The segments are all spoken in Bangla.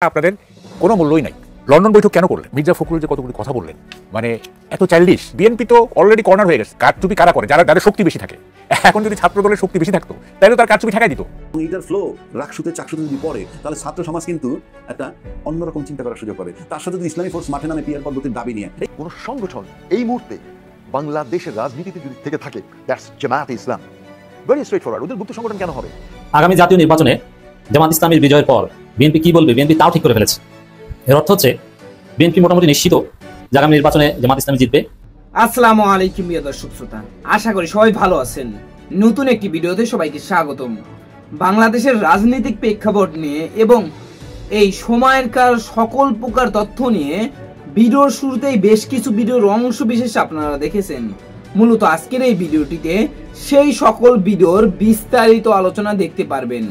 আপনাদের কোনো মূল্যই নাই। লন্ডন বৈঠক কেন করলেন? মির্জা ফখরুল যে কতগুলি কথা বললেন, মানে এত চাইল্ডিশ। বিএনপি তো অলরেডি কর্নার হয়ে গেছে। কারচুপি কারা করে? যাদের শক্তি বেশি থাকে। এখন যদি ছাত্র দলের শক্তি বেশি থাকতো তাহলে তার কারচুপি ঠেকাই দিত। এইটার ফ্লো রাকসুতে চাকসুতে যদি পড়ে তাহলে ছাত্র সমাজ কিন্তু একটা অন্যরকম চিন্তা করার সুযোগ করে। তার সাথে যদি ইসলামী ফোর্স মাঠে নামে পিয়ার পদ্ধতির দাবি নিয়ে কোনো সংগঠন এই মুহূর্তে বাংলাদেশের রাজনীতিতে যদি থেকে থাকে, that's Jamaat-e Islam. Very straightforward. ওদের গুপ্ত সংগঠন কেন হবে? আগামী জাতীয় নির্বাচনে জামাত ইসলামীর বিজয়ের পর বিএনপি কি বলবে, বিএনপি তাও ঠিক করে ফেলেছে। এর অর্থ হচ্ছে বিএনপি মোটামুটি নিশ্চিত যে আগামী নির্বাচনে জামাত ইসলামী জিতবে। আসসালামু আলাইকুম প্রিয় দর্শক শ্রোতা, আশা করি সবাই ভালো আছেন। নতুন একটি ভিডিওতে সবাইকে স্বাগতম। বাংলাদেশের রাজনৈতিক প্রেক্ষাপট নিয়ে এবং এই সময়কার সকল প্রকার তথ্য নিয়ে ভিডিওর শুরুতেই বেশ কিছু ভিডিওর অংশ বিশেষ আপনারা দেখেছেন। মূলত আজকের এই ভিডিওটিতে সেই সকল ভিডিওর বিস্তারিত আলোচনা দেখতে পারবেন।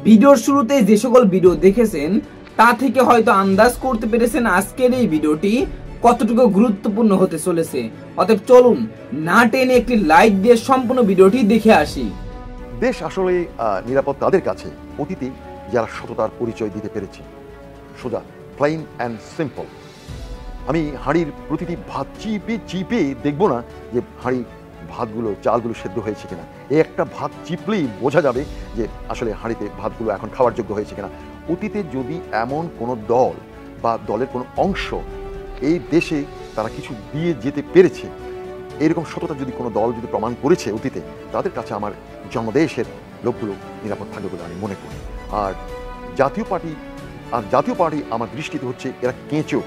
ভিডিওর শুরুতে যে সকল ভিডিও দেখেছেন তা থেকে হয়তো আন্দাজ করতে পেরেছেন আজকের এই ভিডিওটি কতটুকু গুরুত্বপূর্ণ হতে চলেছে। অতএব চলুন না টেনে একটি লাইক দিয়ে সম্পূর্ণ ভিডিওটি দেখে আসি। দেশ আসলে নিরাপদ তাদের কাছে অতীতে যারা সততার পরিচয় দিতে পেরেছে। সোজা, প্লেন অ্যান্ড সিম্পল। আমি হাঁড়ির প্রতিটি ভাত চিপে চিপে দেখবো না যে হাঁড়ি ভাতগুলো চালগুলো সেদ্ধ হয়েছে কিনা। এই একটা ভাত চিপলেই বোঝা যাবে যে আসলে হাঁড়িতে ভাতগুলো এখন খাওয়ার যোগ্য হয়েছে কিনা। অতীতে যদি এমন কোনো দল বা দলের কোনো অংশ এই দেশে তারা কিছু দিয়ে যেতে পেরেছে, এরকম সততা যদি কোনো দল যদি প্রমাণ করেছে অতীতে, তাদের কাছে আমার জন্মদেশের লোকগুলো নিরাপদ থাকবে বলে আমি মনে করি। আর জাতীয় পার্টি আমার দৃষ্টিতে হচ্ছে এরা কেঁচো,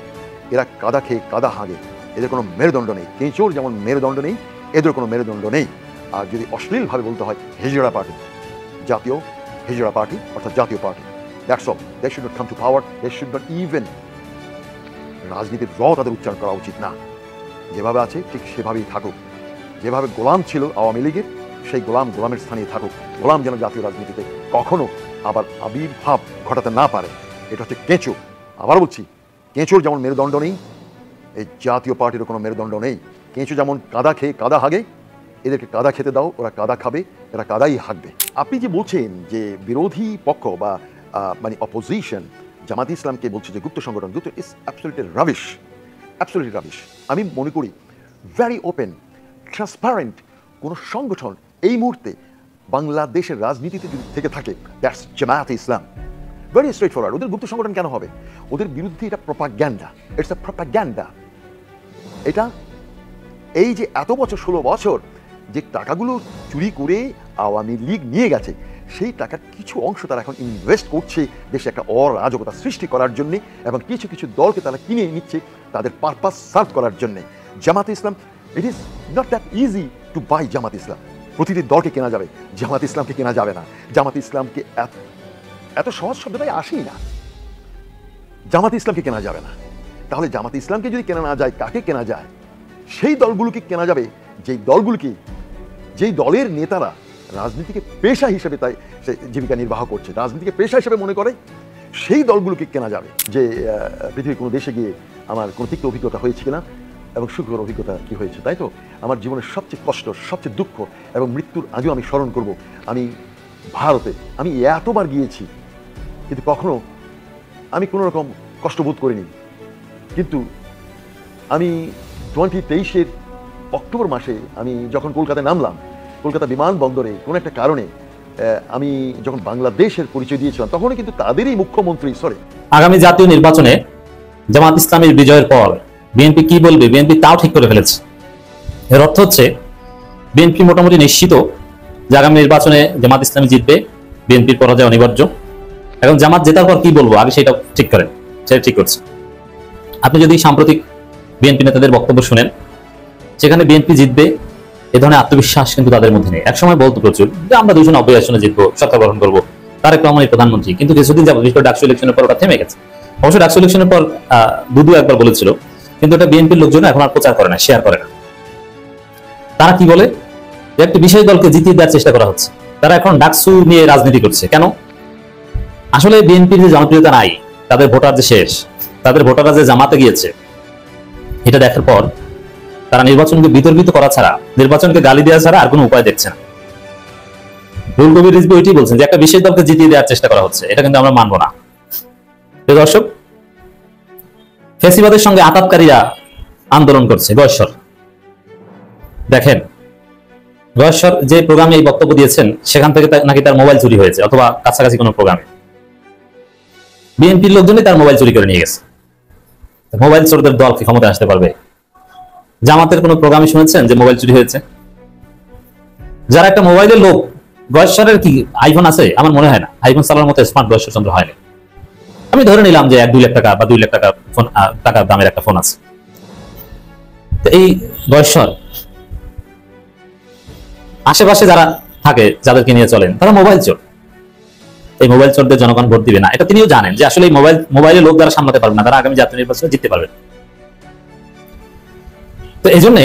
এরা কাদা খেয়ে কাদা হাগে, এদের কোনো মেরুদণ্ড নেই। কেঁচোর যেমন মেরুদণ্ড নেই, এদের কোনো মেরুদণ্ড নেই। আর যদি অশ্লীলভাবে বলতে হয়, হেজড়া পার্টি, জাতীয় হেজড়া পার্টি অর্থাৎ Jatiya party. That's all. They should not come to power, they should not even রাজনীতির তাদের উচ্চারণ করা উচিত না। যেভাবে আছে ঠিক সেভাবেই থাকুক। যেভাবে গোলাম ছিল আওয়ামী লীগের, সেই গোলামের স্থানে থাকুক। গোলাম যেন জাতীয় রাজনীতিতে কখনো আবার আবির্ভাব ঘটাতে না পারে। এটা হচ্ছে কেঁচো। আবার বলছি, কেঁচোর যেমন মেরুদণ্ড নেই, এই জাতীয় পার্টিরও কোনো মেরুদণ্ড নেই। কেঁচো যেমন কাদা খেয়ে কাদা হাগে, এদেরকে কাদা খেতে দাও, ওরা কাদা খাবে, এরা কাদাই হাঁকবে। আপনি যে বলছেন যে বিরোধী পক্ষ বা মানে অপোজিশন জামাত ইসলামকে বলছে যে গুপ্ত সংগঠন, গুপ্ত is absolutely rubbish, absolutely rubbish. আমি মনে করি ভেরি ওপেন ট্রান্সপারেন্ট কোনো সংগঠন এই মুহূর্তে বাংলাদেশের রাজনীতিতে যদি থেকে থাকে, that's Jamaat-e Islam. Very straightforward. ওদের গুপ্ত সংগঠন কেন হবে? ওদের বিরুদ্ধে এটা প্রপাগ্যান্ডা, ইটস আ প্রপাগ্যান্ডা। এটা এই যে এত বছর 16 বছর যে টাকাগুলো চুরি করে আওয়ামী লীগ নিয়ে গেছে, সেই টাকার কিছু অংশ তারা এখন ইনভেস্ট করছে দেশে একটা অরাজকতা সৃষ্টি করার জন্য, এবং কিছু কিছু দলকে তারা কিনে নিচ্ছে তাদের পারপাস সার্ভ করার জন্য। Jamaat Islam, it is not that easy to buy Jamaat Islam. প্রতিটি দলকে কেনা যাবে, জামাত ইসলামকে কেনা যাবে না। জামাত ইসলামকে এত সহজ শব্দটাই আসেই না। জামাত ইসলামকে কেনা যাবে না। তাহলে জামাত ইসলামকে যদি কেনা না যায়, কাকে কেনা যায়? সেই দলগুলোকে কেনা যাবে যেই দলের নেতারা রাজনীতিকে পেশা হিসেবে তাই জীবিকা নির্বাহ করছে, রাজনীতিকে পেশা হিসেবে মনে করে, সেই দলগুলোকে কেনা যাবে। যে পৃথিবীর কোনো দেশে গিয়ে আমার কোনো তিক্ত অভিজ্ঞতা হয়েছে কিনা এবং সুখকর অভিজ্ঞতা কি হয়েছে, তাই তো? আমার জীবনের সবচেয়ে কষ্ট, সবচেয়ে দুঃখ এবং মৃত্যুর আগেও আমি স্মরণ করব, আমি ভারতে আমি এতবার গিয়েছি কিন্তু কখনো আমি কোনো রকম কষ্টবোধ করিনি। কিন্তু আমি 2023 অক্টোবর মাসে আমি যখন কলকাতায় নামলাম, কলকাতা বিমানবন্দরে কোনো একটা কারণে আমি যখন বাংলাদেশের পরিচয় দিয়েছিলাম, তখনই কিন্তু তাদেরই মুখ্যমন্ত্রী আগামী জাতীয় নির্বাচনে জামাত ইসলামীর বিজয়ের পর বিএনপি কি বলবে, বিএনপি তাও ঠিক করে ফেলেছে। এর অর্থ হচ্ছে বিএনপি মোটামুটি নিশ্চিত যে আগামী নির্বাচনে জামাত ইসলামী জিতবে, বিএনপির পরাজয় অনিবার্য। এখন জামাত জেতার পর কি বলবো আগে সেটা ঠিক করেন, সেটা ঠিক করছে। আপনি যদি সাম্প্রতিক বিএনপি নেতাদের বক্তব্য শুনেন, সেখানে বিএনপি জিতবে এ ধরনের আত্মবিশ্বাস কিন্তু তাদের মধ্যে নেই। একসময় বলতো প্রচুর যে আমরা 290 আসনে জিতবো, সরকার গঠন করবো, তারেক রহমানের প্রধানমন্ত্রী। কিন্তু কিছুদিন যাবত, বিশেষ করে ডাকসু ইলেকশনের পর ওটা থেমে গেছে। অবশ্য ডাকসু ইলেকশনের পর দুদু একবার বলেছিল, কিন্তু এটা বিএনপির লোকজন এখন আর প্রচার করে না, শেয়ার করে না। তারা কি বলে যে একটি বিশেষ দলকে জিতিয়ে দেওয়ার চেষ্টা করা হচ্ছে। তারা এখন ডাকসু নিয়ে রাজনীতি করছে। কেন? আসলে বিএনপির যে জনপ্রিয়তা নাই, তাদের ভোটার যে শেষ, তাদের ভোটাররা যে জামাতে গিয়েছে, এটা দেখার পর তারা নির্বাচনকে বিতর্কিত করা ছাড়া, নির্বাচনকে গালি দেওয়া ছাড়া আর কোনো উপায় দেখছে না। রুহুল কবির রিজভী ওইটাই বলছেন যে একটা বিশেষ দলকে জিতিয়ে দেওয়ার চেষ্টা করা হচ্ছে, এটা কিন্তু আমরা মানবো না। দর্শক, ফ্যাসিবাদের সঙ্গে আঘাতকারীরা আন্দোলন করছে গয়েশ্বর। দেখেন, গয়েশ্বর যে প্রোগ্রামে এই বক্তব্য দিয়েছেন সেখান থেকে নাকি তার মোবাইল চুরি হয়েছে, অথবা কাছাকাছি কোনো প্রোগ্রামে বিএনপির লোকজনই তার মোবাইল চুরি করে নিয়ে গেছে। মোবাইল চোরদের দল কি ক্ষমতায় আসতে পারবে? জামাতের কোনো প্রোগ্রামে শুনেছেন যে মোবাইল চুরি হয়েছে? যারা একটা মোবাইলের লোক, গয়েশ্বরের কি আইফোন আছে? আমার মনে হয় না। আইফোন চালানোর মতো স্মার্ট গয়েশ্বর চন্দ্র হয় না। আমি ধরে নিলাম যে 1-2 লাখ টাকা বা 2 লাখ টাকা ফোন, টাকার দামের একটা ফোন আছে। তো এই গয়েশ্বর আশেপাশে যারা থাকে, যাদেরকে নিয়ে চলেন, তারা মোবাইল চোর। এই মোবাইল চোরদের জনগণ ভোট দিবে না, এটা তিনিও জানেন যে আসলে এই মোবাইলের লোক দ্বারা সামলাতে পারবে না, তারা আগামী জাতীয় নির্বাচনে জিততে পারবে। তো এই জন্য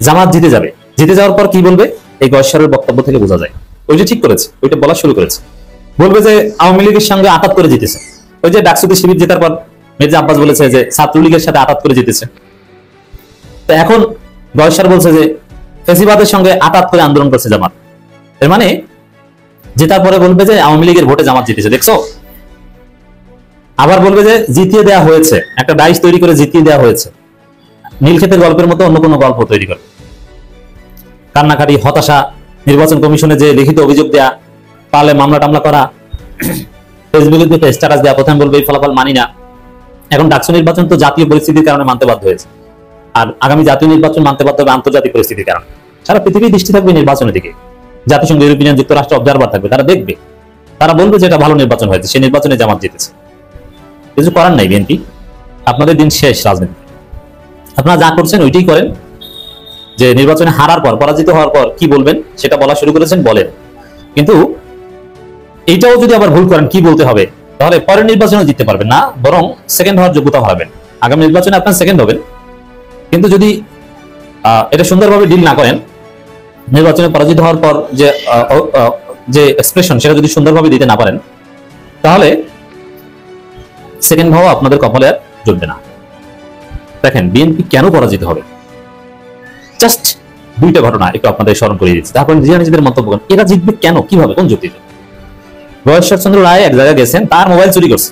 জামাত জিতে যাবে। জিতে যাওয়ার পর কি বলবে? এই গয়েশ্বরের বক্তব্য থেকে বোঝা যায় ওই যে ঠিক করেছে, ওইটা বলা শুরু করেছে। বলবে যে আওয়ামী লীগের সঙ্গে আঘাত করে জিতেছে। ওই যে ডাকসুতে শিবির জেতার পর মির্জা আব্বাস বলেছে যে ছাত্রলীগের সাথে আঘাত করে জিতেছে। তো এখন গয়েশ্বর বলছে যে ফ্যাসিবাদের সঙ্গে আঘাত করে আন্দোলন করছে জামাত। এর মানে জেতার পরে বলবে যে আওয়ামী লীগের ভোটে জামাত জিতেছে, দেখছো? আবার বলবে যে জিতিয়ে দেওয়া হয়েছে, একটা ডাইস তৈরি করে জিতিয়ে দেওয়া হয়েছে। নীলক্ষেতের গল্পের মতো অন্য কোনো গল্প তৈরি করে কান্নাকাটি, হতাশা, নির্বাচন কমিশনে যে লিখিত অভিযোগ দেয়া, পারলে মামলা টামলা করা, ফেসবুকে থেকে স্ট্যাটাস দেওয়া, প্রথমে বলবে এই ফলাফল মানি না। এখন ডাকসু নির্বাচন তো জাতীয় পরিস্থিতির কারণে মানতে বাধ্য হয়েছে, আর আগামী জাতীয় নির্বাচন মানতে বাধ্য হবে আন্তর্জাতিক পরিস্থিতির কারণে। সারা পৃথিবী দৃষ্টি থাকবে নির্বাচনের দিকে, জাতিসংঘ, ইউরোপিয়ান যুক্তরাষ্ট্র অবজারভার থাকবে, তারা দেখবে, তারা বলবে যে এটা ভালো নির্বাচন হয়েছে, সেই নির্বাচনে জামাত জিতেছে। কিছু করার নাই বিএনপি, আপনাদের দিন শেষ রাজনীতি। আপনারা যা করছেন ওইটাই করেন, যে নির্বাচনে হারার পর, পরাজিত হওয়ার পর কি বলবেন সেটা বলা শুরু করেছেন, বলেন। কিন্তু এইটাও যদি আবার ভুল করেন, কি বলতে হবে? তাহলে পরের নির্বাচনে জিততে পারবেন না, বরং সেকেন্ড হওয়ার যোগ্যতা হারাবেন। আগামী নির্বাচনে আপনার সেকেন্ড হবেন, কিন্তু যদি এটা সুন্দরভাবে ডিল না করেন, নির্বাচনে পরাজিত হওয়ার পর যে এক্সপ্রেশন সেটা যদি সুন্দরভাবে দিতে না পারেন, তাহলে সেকেন্ড হওয়া আপনাদের কপালে আর জুটবে না। দেখেন বিএনপি কেন পরাজিত হবে, জাস্ট 2টা ঘটনা একটু আপনাদের স্মরণ করিয়ে দিচ্ছি, তারপর নিজেদের মন্তব্য করেন। এরা জিতবে কেন, কিভাবে, কোন যুক্তিতে? গয়েশ্বর চন্দ্র রায় এক জায়গায় গেছেন, তার মোবাইল চুরি করছে।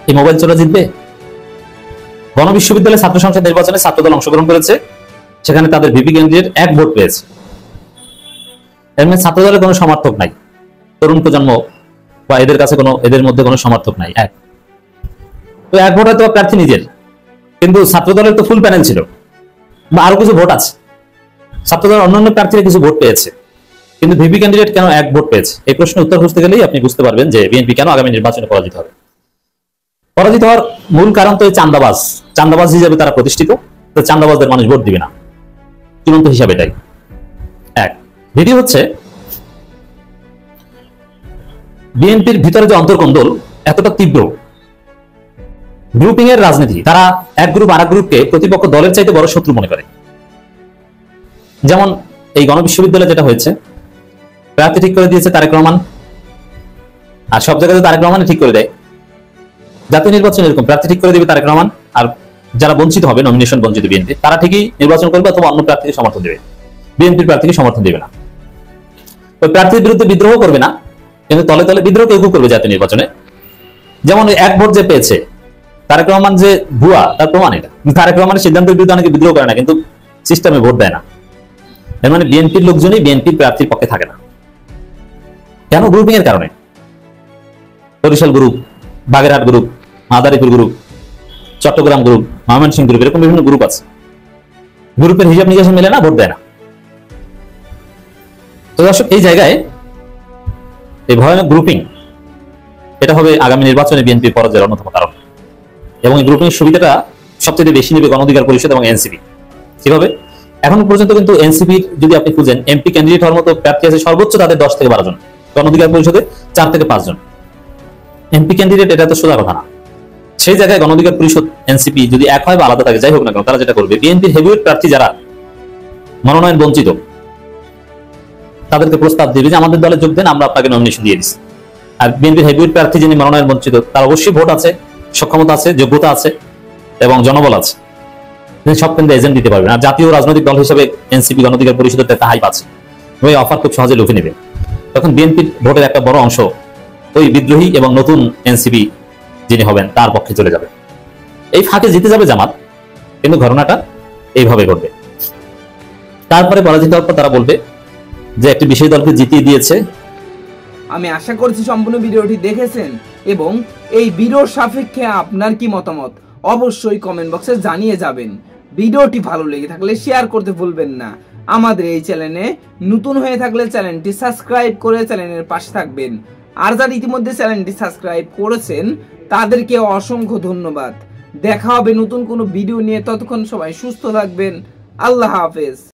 এই মোবাইল চোরা জিতবে? গণবিশ্ববিদ্যালয় ছাত্র সংসদ নির্বাচনে ছাত্রদল অংশগ্রহণ করেছে, সেখানে তাদের ভিপি ক্যান্ডিডেট 1 ভোট পেয়েছে। এর মানে ছাত্রদলের কোনো সমর্থক নাই, তরুণ প্রজন্ম বা এদের মধ্যে কোনো সমর্থক নাই। তো 1 ভোট হয়তো প্রার্থী নিজের, কিন্তু ছাত্রদলের তো ফুল প্যানেল ছিল, বা আরো কিছু ভোট আছে। ছাত্রদলের অন্যান্য প্রার্থীরা কিছু ভোট পেয়েছে, কিন্তু ভিপি ক্যান্ডিডেট কেন 1 ভোট পেয়েছে? এই প্রশ্নের উত্তর খুঁজতে গেলেই আপনি বুঝতে পারবেন যে বিএনপি কেন আগামী নির্বাচনে পরাজিত হবে। পরাজিত হওয়ার মূল কারণ তো চান্দাবাজ হিসেবে তারা প্রতিষ্ঠিত। তো চান্দাবাজদের মানুষ ভোট দিবে না, চূড়ান্ত হিসাবে এটাই। দ্বিতীয় হচ্ছে বিএনপির ভিতরে যে অন্তর্কন্দল এতটা তীব্র, গ্রুপিং এর রাজনীতি, তারা এক গ্রুপ আরেক গ্রুপকে প্রতিপক্ষ দলের চাইতে বড় শত্রু মনে করে। যেমন এই গণবিশ্ববিদ্যালয়ে যেটা হয়েছে, প্রার্থী ঠিক করে দিয়েছে তারেক রহমান, আর সব জায়গাতে তারেক রহমান ঠিক করে দেয়। জাতীয় নির্বাচন এরকম, প্রার্থী ঠিক করে দেবে তারেক রহমান, আর যারা বঞ্চিত হবে, নমিনেশন বঞ্চিত বিএনপি, তারা ঠিকই নির্বাচন করবে অথবা অন্য প্রার্থীকে সমর্থন দেবে, বিএনপির প্রার্থীকে সমর্থন দেবে না। ওই প্রার্থীর বিরুদ্ধে বিদ্রোহ করবে না, কিন্তু তলে তলে বিদ্রোহ কেউ করবে জাতীয় নির্বাচনে। যেমন 1 ভোট যে পেয়েছে, তারেক রহমান যে ভুয়া তার প্রমাণ এটা। তারেক রহমানের সিদ্ধান্তের বিরুদ্ধে অনেকে বিদ্রোহ করে না, কিন্তু সিস্টেমে ভোট দেয় না। এর মানে বিএনপির লোকজনই বিএনপির প্রার্থীর পক্ষে থাকে না। কেন? গ্রুপিং এর কারণে। Barishal group, Bagerhat group, Madaripur group, Chittagong group, Mymensingh group, এরকম বিভিন্ন গ্রুপ আছে। গ্রুপের হিসাব নিকাশ মেলে না, ভোট দেয় না। তো দর্শক, এই জায়গায় এই ভয়ানক গ্রুপিং, এটা হবে আগামী নির্বাচনে বিএনপির পরাজয়ের অন্যতম কারণ। এবং এই গ্রুপিং এর সুবিধাটা সবচেয়ে বেশি নেবে গণ অধিকার পরিষদ এবং এনসিপি। কিভাবে? এখন পর্যন্ত কিন্তু এনসিপির যদি আপনি খুঁজেন, এমপি ক্যান্ডিডেট হওয়ার মতো প্রার্থী আছে সর্বোচ্চ তাদের 10 থেকে 12 জন, গণ অধিকার পরিষদে 4 থেকে 5 জন এমপি ক্যান্ডিডেট। এটা তো সোজা কথা না। সেই জায়গায় গণ অধিকার পরিষদ, এনসিপি যদি এক হয় বা আলাদা থাকে, যাই হোক না কেন, তারা যেটা করবে, বিএনপির হেভিওয়েট প্রার্থী যারা মনোনয়ন বঞ্চিত, তাদেরকে প্রস্তাব দেবে যে আমাদের দলে যোগ দেন, আমরা আপনাকে নমিনেশন দিয়ে দিচ্ছি। আর বিএনপির হেভিওয়েট প্রার্থী যিনি মনোনয়ন বঞ্চিত, তার অবশ্যই ভোট আছে, সক্ষমতা আছে, যোগ্যতা আছে এবং জনবল আছে, সব কেন্দ্রে এজেন্ট দিতে পারবেন। আর জাতীয় রাজনৈতিক দল হিসেবে এনসিপি গণ অধিকার পরিষদের একটা হাইপ আছে, ওই অফার খুব সহজে লুফে নেবে। তখন বিএনপির ভোটের একটা বড় অংশ ওই বিদ্রোহী এবং নতুন এনসিপি যিনি হবেন তার পক্ষে চলে যাবে। এই ফাঁকে জিতে যাবে জামাত, কিন্তু ঘটনাটা এইভাবে ঘটবে। তারপরে পরাজিত হওয়ার পর তারা বলবে যে একটি বিশেষ দলকে জিতিয়ে দিয়েছে। আমি আশা করছি সম্পূর্ণ ভিডিওটি দেখেছেন এবং এই ভিডিওর সাপেক্ষে আপনার কি মতামত অবশ্যই কমেন্ট বক্সে জানিয়ে যাবেন। ভিডিওটি ভালো লেগে থাকলে শেয়ার করতে ভুলবেন না। আমাদের এই চ্যানেলে নতুন হয়ে থাকলে চ্যানেলটি সাবস্ক্রাইব করে চ্যানেলের পাশে থাকবেন। আর যারা ইতিমধ্যে চ্যানেলটি সাবস্ক্রাইব করেছেন তাদেরকে অসংখ্য ধন্যবাদ। দেখা হবে নতুন কোনো ভিডিও নিয়ে, ততক্ষণ সবাই সুস্থ থাকবেন। আল্লাহ হাফেজ।